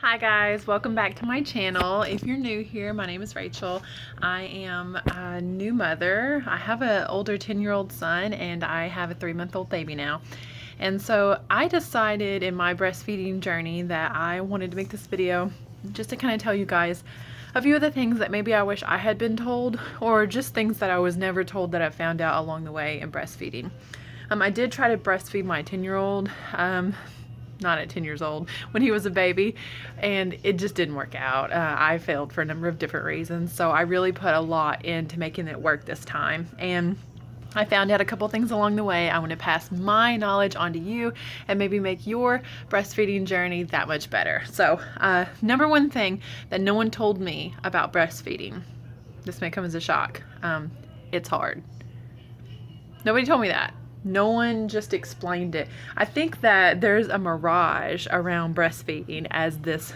Hi guys, welcome back to my channel. If you're new here, my name is Rachel. I am a new mother. I have an older 10-year-old son and I have a 3-month-old baby now. And so I decided in my breastfeeding journey that I wanted to make this video just to kind of tell you guys a few of the things that maybe I wish I had been told, or just things that I was never told that I found out along the way in breastfeeding. I did try to breastfeed my 10-year-old. Not at 10 years old, when he was a baby, and it just didn't work out. I failed for a number of different reasons, so I really put a lot into making it work this time, and I found out a couple things along the way. I want to pass my knowledge on to you and maybe make your breastfeeding journey that much better. So number one thing that no one told me about breastfeeding, this may come as a shock, it's hard. Nobody told me that. No one just explained it. I think that there's a mirage around breastfeeding as this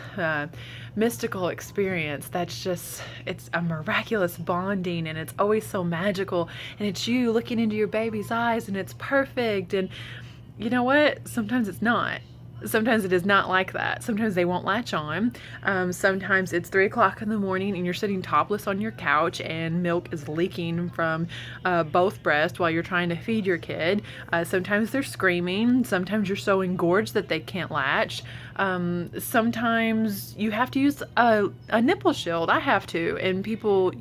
mystical experience that's just, it's a miraculous bonding, and it's always so magical, and it's you looking into your baby's eyes and it's perfect. And you know what? Sometimes it's not. Sometimes it is not like that. Sometimes they won't latch on. Sometimes it's 3 o'clock in the morning and you're sitting topless on your couch and milk is leaking from both breasts while you're trying to feed your kid. Sometimes they're screaming. Sometimes you're so engorged that they can't latch. Sometimes you have to use a nipple shield. I have to, and people,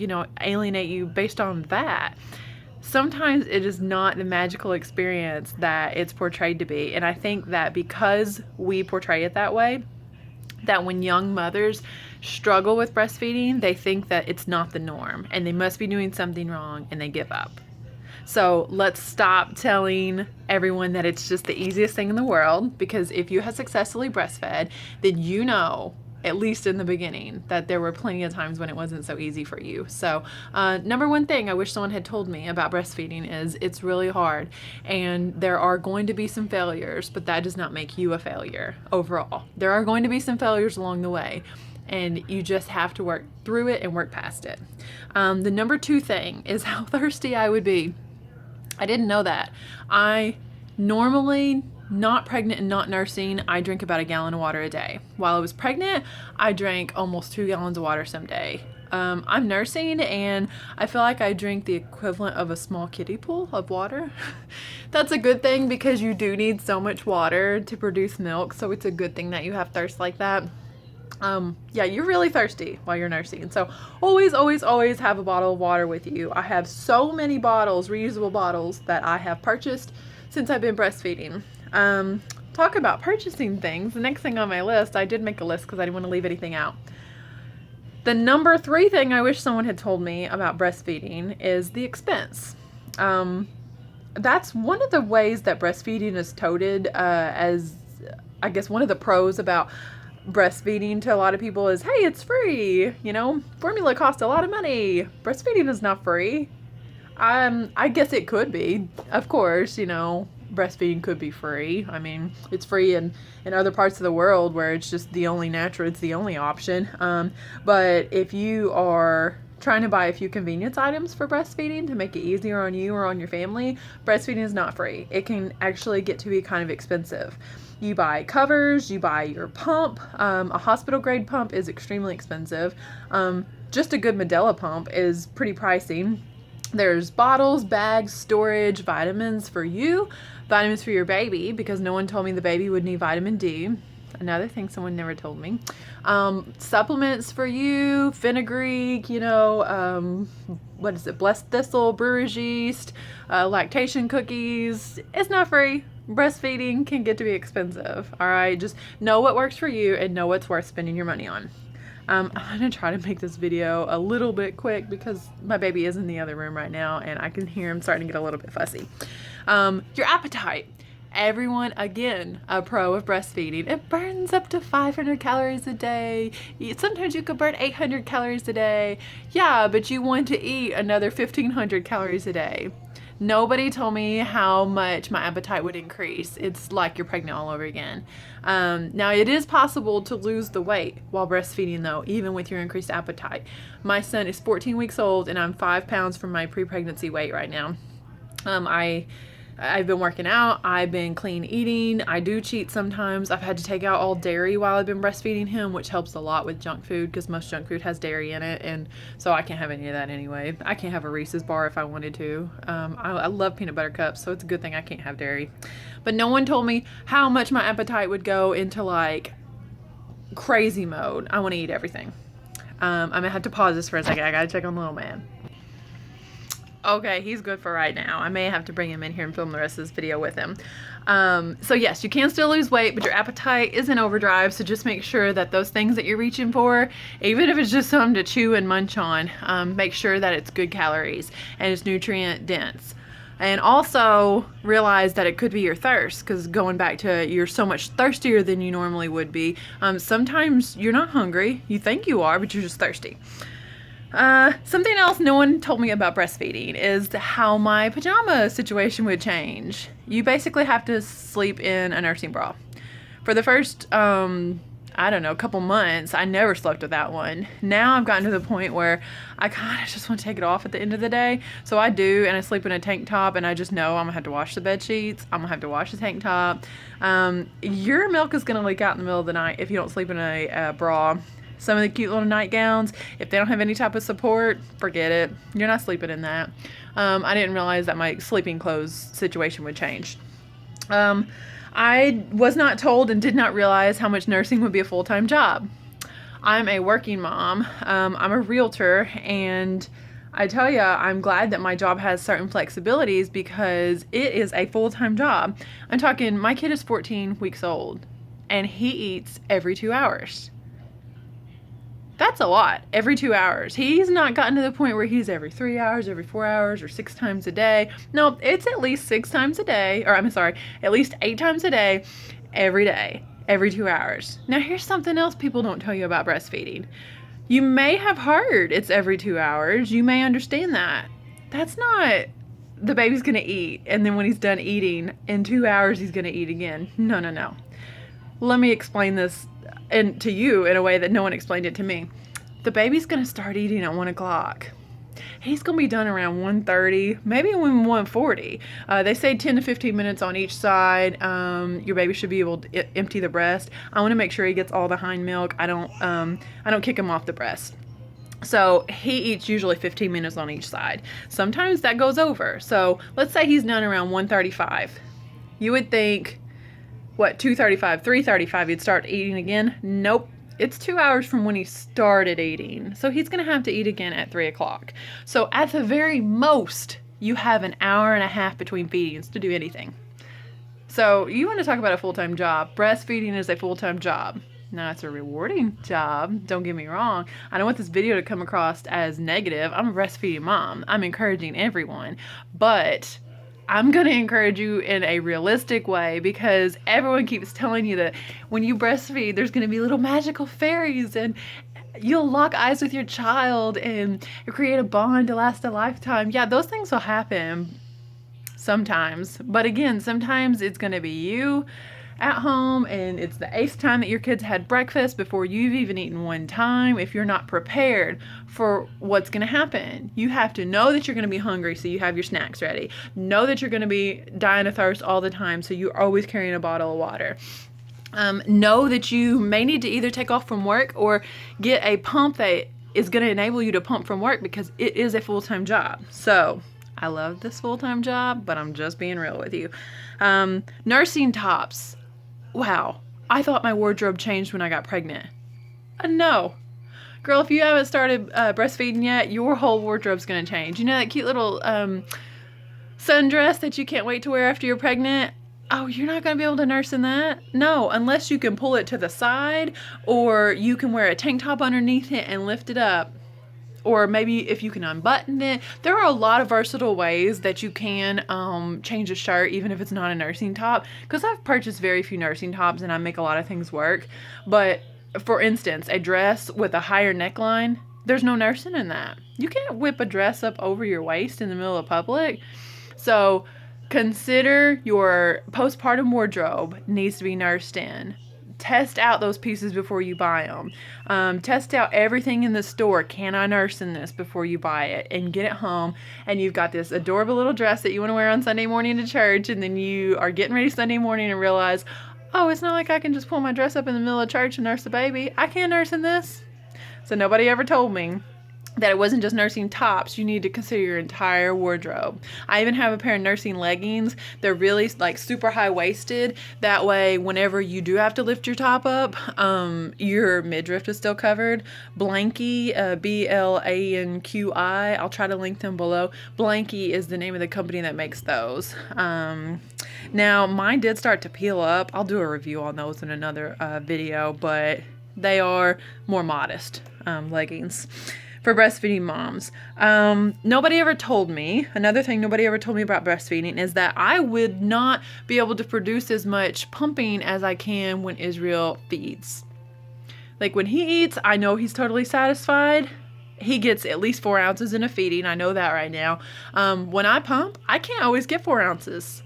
alienate you based on that. Sometimes it is not the magical experience that it's portrayed to be. And I think that because we portray it that way, that when young mothers struggle with breastfeeding, they think that it's not the norm and they must be doing something wrong and they give up. So let's stop telling everyone that it's just the easiest thing in the world, because if you have successfully breastfed, then you know, at least in the beginning, that there were plenty of times when it wasn't so easy for you. So number one thing I wish someone had told me about breastfeeding is it's really hard, and there are going to be some failures, but that does not make you a failure overall. There are going to be some failures along the way, and you just have to work through it and work past it. The number two thing is how thirsty I would be. I didn't know that. I normally, not pregnant and not nursing, I drink about 1 gallon of water a day. While I was pregnant, I drank almost 2 gallons of water some day. I'm nursing and I feel like I drink the equivalent of a small kiddie pool of water. That's a good thing, because you do need so much water to produce milk, so it's a good thing that you have thirst like that. Yeah, you're really thirsty while you're nursing. So always, always, always have a bottle of water with you. I have so many bottles, reusable bottles, that I have purchased since I've been breastfeeding. Talk about purchasing things. The next thing on my list, I did make a list because I didn't want to leave anything out. The number 3 thing I wish someone had told me about breastfeeding is the expense. That's one of the ways that breastfeeding is touted as, I guess, one of the pros about breastfeeding to a lot of people is, hey, it's free. Formula costs a lot of money. Breastfeeding is not free. I guess it could be. Of course, breastfeeding could be free. I mean, it's free in other parts of the world where it's just the only it's the only option. But if you are trying to buy a few convenience items for breastfeeding to make it easier on you or on your family, breastfeeding is not free. It can actually get to be kind of expensive. You buy covers, you buy your pump. A hospital grade pump is extremely expensive. Just a good Medela pump is pretty pricey. There's bottles, bags, storage, vitamins for you, vitamins for your baby, because no one told me the baby would need vitamin D. Another thing someone never told me. Supplements for you, fenugreek, what is it? Blessed thistle, brewer's yeast, lactation cookies. It's not free. Breastfeeding can get to be expensive. All right. Just know what works for you and know what's worth spending your money on. I'm going to try to make this video a little bit quick because my baby is in the other room right now and I can hear him starting to get a little bit fussy. Your appetite. Everyone, again, a pro of breastfeeding. It burns up to 500 calories a day. Sometimes you could burn 800 calories a day. Yeah, but you want to eat another 1,500 calories a day. Nobody told me how much my appetite would increase. It's like you're pregnant all over again. Now, it is possible to lose the weight while breastfeeding, though, even with your increased appetite. My son is 14 weeks old, and I'm 5 pounds from my pre-pregnancy weight right now. I've been working out. I've been clean eating. I do cheat sometimes. I've had to take out all dairy while I've been breastfeeding him, which helps a lot with junk food because most junk food has dairy in it. And so I can't have any of that anyway. I can't have a Reese's bar if I wanted to. I love peanut butter cups, so it's a good thing I can't have dairy. But no one told me how much my appetite would go into like crazy mode. I want to eat everything. I'm going to have to pause this for a second. I got to check on the little man. Okay, he's good for right now. I may have to bring him in here and film the rest of this video with him. So yes, you can still lose weight, but your appetite is in overdrive. So just make sure that those things that you're reaching for, even if it's just something to chew and munch on, make sure that it's good calories and it's nutrient dense. And also realize that it could be your thirst, because going back to you're so much thirstier than you normally would be. Sometimes you're not hungry. You think you are, but you're just thirsty. Something else no one told me about breastfeeding is how my pajama situation would change. You basically have to sleep in a nursing bra. For the first, I don't know, couple months, I never slept without one. Now I've gotten to the point where I kind of just want to take it off at the end of the day. So I do, and I sleep in a tank top, and I just know I'm gonna have to wash the bed sheets. I'm gonna have to wash the tank top. Your milk is gonna leak out in the middle of the night if you don't sleep in a bra. Some of the cute little nightgowns, if they don't have any type of support, forget it. You're not sleeping in that. I didn't realize that my sleeping clothes situation would change. I was not told and did not realize how much nursing would be a full-time job. I'm a working mom. I'm a realtor, and I tell you, I'm glad that my job has certain flexibilities because it is a full-time job. I'm talking, my kid is 14 weeks old, and he eats every 2 hours. That's a lot, every 2 hours. He's not gotten to the point where he's every 3 hours, every 4 hours, or 6 times a day. No, it's at least 6 times a day, or I'm sorry, at least 8 times a day, every 2 hours. Now here's something else people don't tell you about breastfeeding. You may have heard it's every 2 hours. You may understand that. That's not the baby's gonna eat, and then when he's done eating, in 2 hours he's gonna eat again. No, no, no. Let me explain this and to you in a way that no one explained it to me. The baby's gonna start eating at 1 o'clock. He's gonna be done around 1:30, maybe when 1:40. They say 10 to 15 minutes on each side. Your baby should be able to empty the breast. I want to make sure he gets all the hind milk. I don't kick him off the breast. So he eats usually 15 minutes on each side. Sometimes that goes over. So let's say he's done around 1:35. You would think, what, 2:35, 3:35, he'd start eating again? Nope. It's 2 hours from when he started eating. So he's going to have to eat again at 3 o'clock. So at the very most, you have an hour and a half between feedings to do anything. So you want to talk about a full-time job. Breastfeeding is a full-time job. Now, it's a rewarding job. Don't get me wrong. I don't want this video to come across as negative. I'm a breastfeeding mom. I'm encouraging everyone. But I'm going to encourage you in a realistic way, because everyone keeps telling you that when you breastfeed, there's going to be little magical fairies and you'll lock eyes with your child and create a bond to last a lifetime. Yeah, those things will happen sometimes. But again, sometimes it's going to be you at home and it's the 8th time that your kids had breakfast before you've even eaten one time. If you're not prepared for what's going to happen, you have to know that you're going to be hungry, so you have your snacks ready. Know that you're going to be dying of thirst all the time, so you're always carrying a bottle of water. Know that you may need to either take off from work or get a pump that is going to enable you to pump from work, because it is a full-time job. So I love this full-time job, but I'm just being real with you. Nursing tops. Wow, I thought my wardrobe changed when I got pregnant. No. Girl, if you haven't started breastfeeding yet, your whole wardrobe's going to change. You know that cute little sundress that you can't wait to wear after you're pregnant? Oh, you're not going to be able to nurse in that? No, unless you can pull it to the side, or you can wear a tank top underneath it and lift it up. Or maybe if you can unbutton it. There are a lot of versatile ways that you can change a shirt, even if it's not a nursing top. Because I've purchased very few nursing tops and I make a lot of things work. But for instance, a dress with a higher neckline, there's no nursing in that. You can't whip a dress up over your waist in the middle of public. So consider your postpartum wardrobe needs to be nursed in. test out those pieces before you buy them. Test out everything in the store. Can I nurse in this before you buy it? And get it home, and you've got this adorable little dress that you want to wear on Sunday morning to church, and then you are getting ready Sunday morning and realize, oh, it's not like I can just pull my dress up in the middle of church and nurse the baby. I can't nurse in this. So nobody ever told me that it wasn't just nursing tops. You need to consider your entire wardrobe. I even have a pair of nursing leggings. They're really like super high-waisted. That way, whenever you do have to lift your top up, your midriff is still covered. Blanqi, Blanqi. I'll try to link them below. Blanqi is the name of the company that makes those. Now, mine did start to peel up. I'll do a review on those in another video, but they are more modest leggings for breastfeeding moms. Nobody ever told me, another thing nobody ever told me about breastfeeding is that I would not be able to produce as much pumping as I can when Israel feeds. Like when he eats, I know he's totally satisfied. He gets at least 4 ounces in a feeding. I know that right now. When I pump, I can't always get 4 ounces.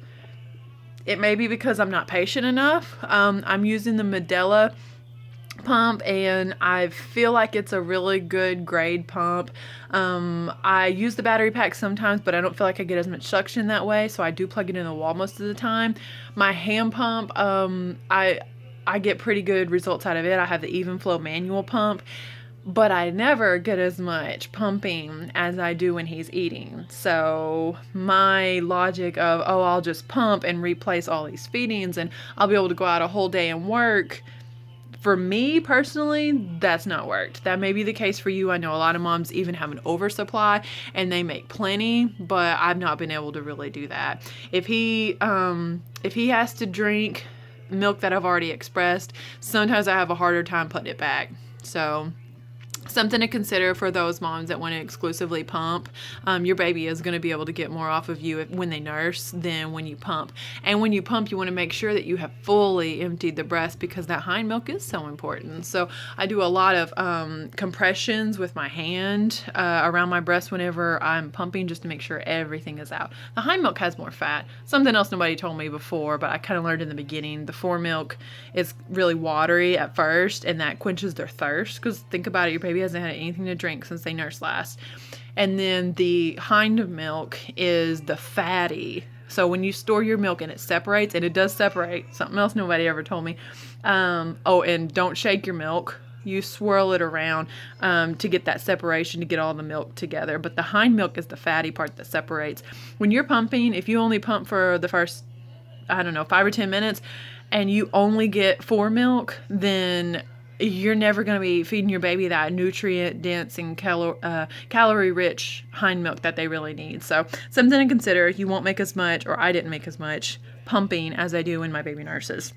It may be because I'm not patient enough. I'm using the Medela pump, and I feel like it's a really good grade pump. I use the battery pack sometimes, but I don't feel like I get as much suction that way, so I do plug it in the wall most of the time. My hand pump, I get pretty good results out of it. I have the Even Flow manual pump, but I never get as much pumping as I do when he's eating. So my logic of, oh, I'll just pump and replace all these feedings and I'll be able to go out a whole day and work, for me personally, that's not worked. That may be the case for you. I know a lot of moms even have an oversupply and they make plenty, but I've not been able to really do that. If he has to drink milk that I've already expressed, sometimes I have a harder time putting it back. So something to consider for those moms that want to exclusively pump. Your baby is going to be able to get more off of you when they nurse than when you pump. And when you pump, you want to make sure that you have fully emptied the breast, because that hind milk is so important. So I do a lot of compressions with my hand around my breast whenever I'm pumping, just to make sure everything is out. The hind milk has more fat. Something else nobody told me before, but I kind of learned in the beginning. The fore milk is really watery at first, and that quenches their thirst, because think about it, your baby hasn't had anything to drink since they nursed last. And then the hind milk is the fatty. So when you store your milk and it separates, and it does separate, something else nobody ever told me. Oh, and don't shake your milk. You swirl it around to get that separation, to get all the milk together. But the hind milk is the fatty part that separates. When you're pumping, if you only pump for the first, 5 or 10 minutes, and you only get fore milk, then you're never going to be feeding your baby that nutrient-dense and calorie-rich hind milk that they really need. So something to consider. You won't make as much, or I didn't make as much pumping as I do when my baby nurses.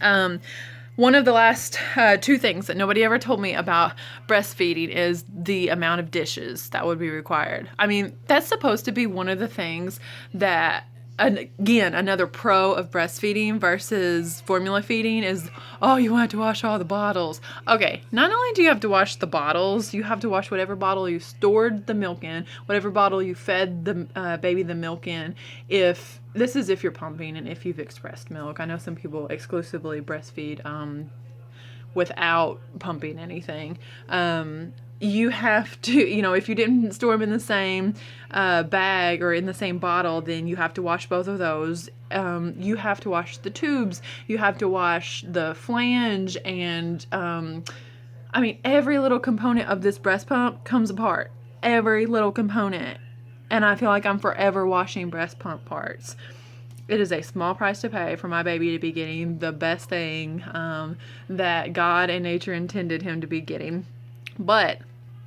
One of the last 2 things that nobody ever told me about breastfeeding is the amount of dishes that would be required. I mean, that's supposed to be one of the things that, again, another pro of breastfeeding versus formula feeding is, oh, you have to wash all the bottles. Okay, not only do you have to wash the bottles, you have to wash whatever bottle you stored the milk in, whatever bottle you fed the baby the milk in. If you're pumping and if you've expressed milk. I know some people exclusively breastfeed without pumping anything. You have to, if you didn't store them in the same bag or in the same bottle, then you have to wash both of those. You have to wash the tubes. You have to wash the flange. And, every little component of this breast pump comes apart. Every little component. And I feel like I'm forever washing breast pump parts. It is a small price to pay for my baby to be getting the best thing that God and nature intended him to be getting. But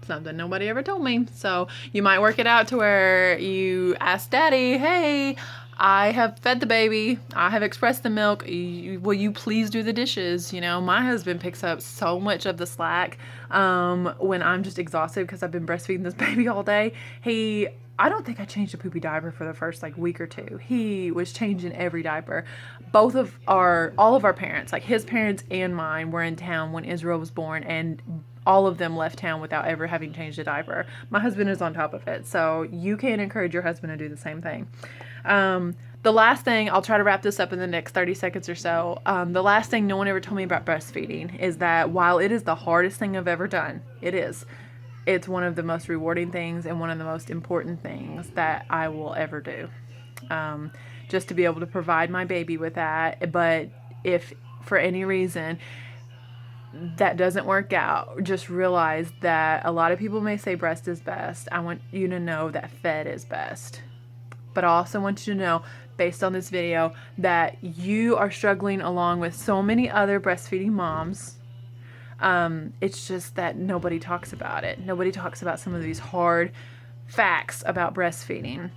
something nobody ever told me. So you might work it out to where you ask daddy, hey, I have fed the baby. I have expressed the milk. Will you please do the dishes? My husband picks up so much of the slack when I'm just exhausted because I've been breastfeeding this baby all day. I don't think I changed a poopy diaper for the first week or 2. He was changing every diaper. All of our parents, like his parents and mine, were in town when Israel was born, and all of them left town without ever having changed a diaper. My husband is on top of it, so you can encourage your husband to do the same thing. The The last thing, I'll try to wrap this up in the next 30 seconds or so. The last thing no one ever told me about breastfeeding is that while it is the hardest thing I've ever done, it's one of the most rewarding things and one of the most important things that I will ever do. Just to be able to provide my baby with that. But if for any reason that doesn't work out, just realize that a lot of people may say breast is best. I want you to know that fed is best. But I also want you to know, based on this video, that you are struggling along with so many other breastfeeding moms. It's just that nobody talks about it. Nobody talks about some of these hard facts about breastfeeding.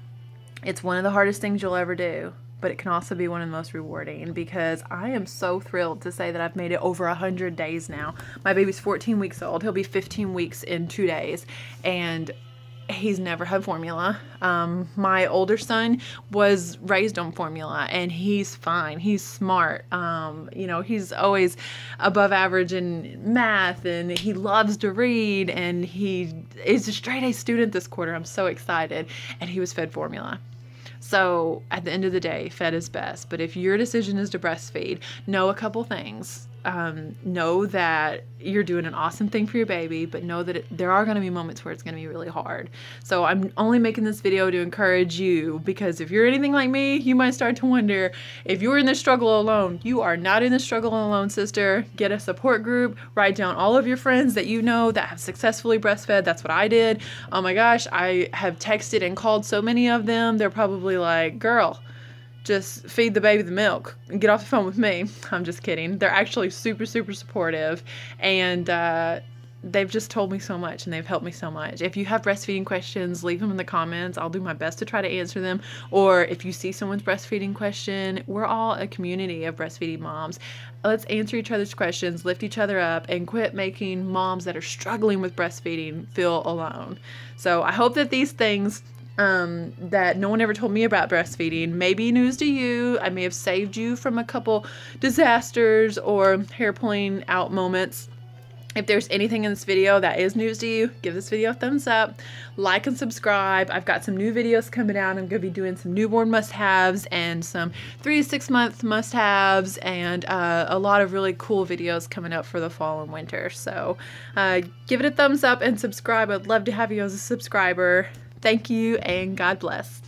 It's one of the hardest things you'll ever do, but it can also be one of the most rewarding, because I am so thrilled to say that I've made it over 100 days now. My baby's 14 weeks old. He'll be 15 weeks in 2 days, and he's never had formula. My older son was raised on formula, and he's fine. He's smart. He's always above average in math, and he loves to read, and he is a straight A student this quarter. I'm so excited. And he was fed formula. So at the end of the day, fed is best. But if your decision is to breastfeed, know a couple things. Know that you're doing an awesome thing for your baby, but know that there are going to be moments where it's going to be really hard. So I'm only making this video to encourage you, because if you're anything like me, you might start to wonder if you're in this struggle alone. You are not in this struggle alone, sister. Get a support group. Write down all of your friends that you know that have successfully breastfed. That's what I did. Oh my gosh, I have texted and called so many of them. They're probably like, girl, just feed the baby the milk and get off the phone with me. I'm just kidding. They're actually super, super supportive, and they've just told me so much, and they've helped me so much. If you have breastfeeding questions, leave them in the comments. I'll do my best to try to answer them. Or if you see someone's breastfeeding question, we're all a community of breastfeeding moms. Let's answer each other's questions, lift each other up, and quit making moms that are struggling with breastfeeding feel alone. So I hope that these things that no one ever told me about breastfeeding may be news to you. I may have saved you from a couple disasters or hair pulling out moments. If there's anything in this video that is news to you, give this video a thumbs up, like and subscribe. I've got some new videos coming out. I'm going to be doing some newborn must-haves and some 3 to 6 month must-haves, and a lot of really cool videos coming up for the fall and winter. So give it a thumbs up and subscribe. I'd love to have you as a subscriber. Thank you, and God bless.